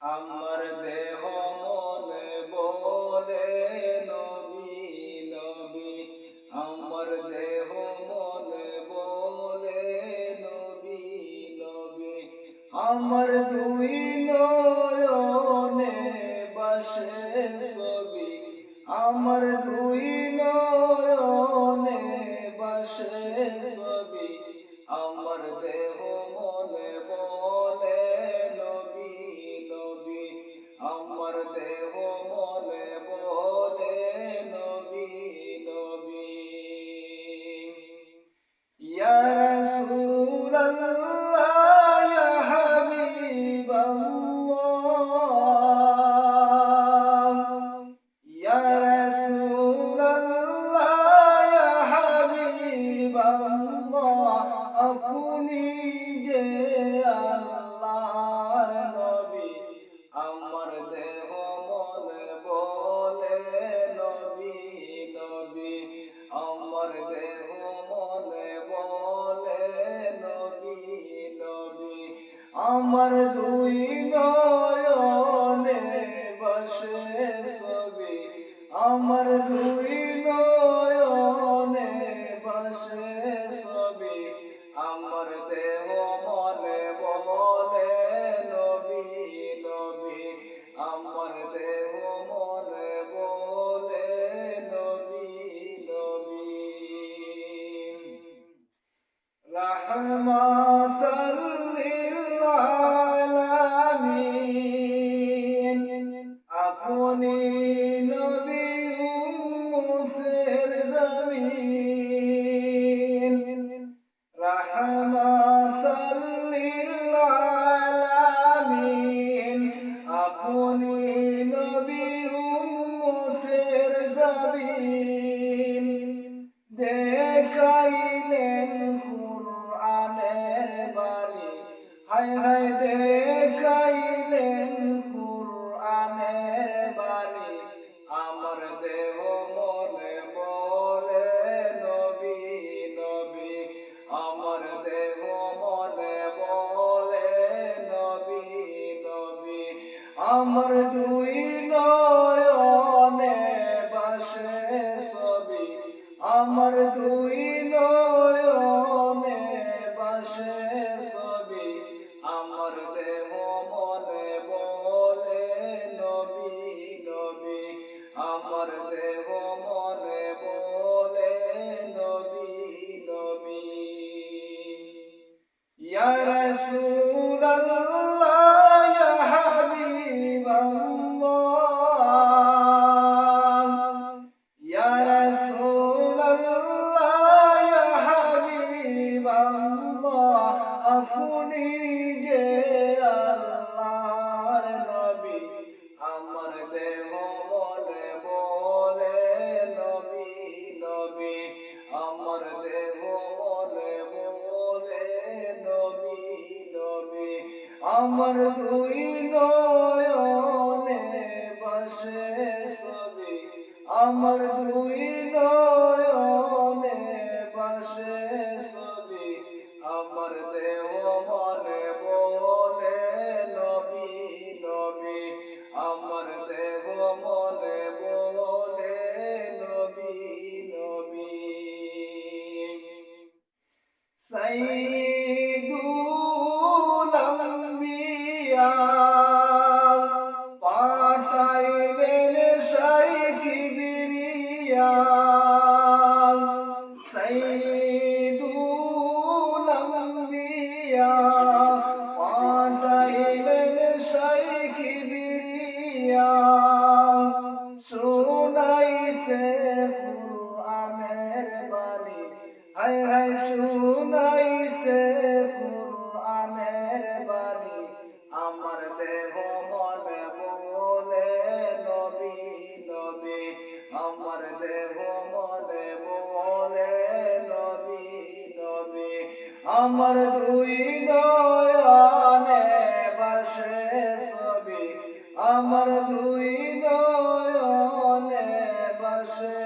আমার দেহ মনে বলে নবী নবী, আমার দেহ মনে বলে নবী নবী, আমার দুই নয়নে বাসে ছবি, আমার দুই নয়নে বাসে ছবি, আমার দেহ মনে বলে নবী নবী, আমার দেহ মনে বলে নবী নবী। ইয়া রাসূলুল্লাহ ইয়া হাবিবাল্লাহ, ইয়া রাসূলুল্লাহ ইয়া হাবিবাল্লাহ, আপনি যে আল্লাহর নবী, আমার দেহ মনে বলে নবী নবী, আমার দেহ মনে বলে নবী নবী, আমার দুই নয়নে বাসে ছবি, আমার দুই নয়নে বাসে ছবি, আমার দেহ মনে বলে নবী নবী, আমার দেহ মনে বলে নবী নবী। রাহমাতাল লিল আলামিন, আপনি নবী উম্মতের জামিন। রাহমাতাল লিল আলামিন, আপনি নবী উম্মতের জামিন। দেখাইলেন কুরআনের বাণী, হায় হায় দেখাইলেন কুরআনের বাণী, আমার দেহ মনে বলে নবী নবী, আমার দেহ মনে বলে নবী নবী, আমার দুই নয়নে বাসে ছবি, আমার দুই নয়নে বাসে ছবি, আমার দেহ মনে বলে নবী নবী, আমার দেহ মনে বলে নবী নবী। ইয়া রাসূলুল্লাহ ইয়া হাবিবাল্লাহ, ইয়া রাসূলুল্লাহ ইয়া হাবিবাল্লাহ, আপনি যে আল্লাহর নবী, আমার দেহ মনে বলে নবী নবী, আমার দেহ মনে বলে নবী নবী, আমার দুই নয়নে বাসে ছবি, আমার দুই নয়নে বাসে ছবি, আমার দেহ মনে বলে নবী নবী, আমার দেহ মনে বলে নবী নবী। সাইয়্যিদুল আম্বিয়া পাঠাইলেন শাইখ কিবরিয়া, সাইয়্যিদুল আম্বিয়া পাঠাইলেন শাইখ কিবরিয়া, শুনাইতে কুরআনের বাণী, হায় হায় শুনাইতে কুরআনের বাণী, আমার দেহ মনে বলে নবী নবী, আমার দেহ মনে বলে নবী নবী, আমার দুই নয়নে বাসে ছবি, আমার দুই নয়নে বাসে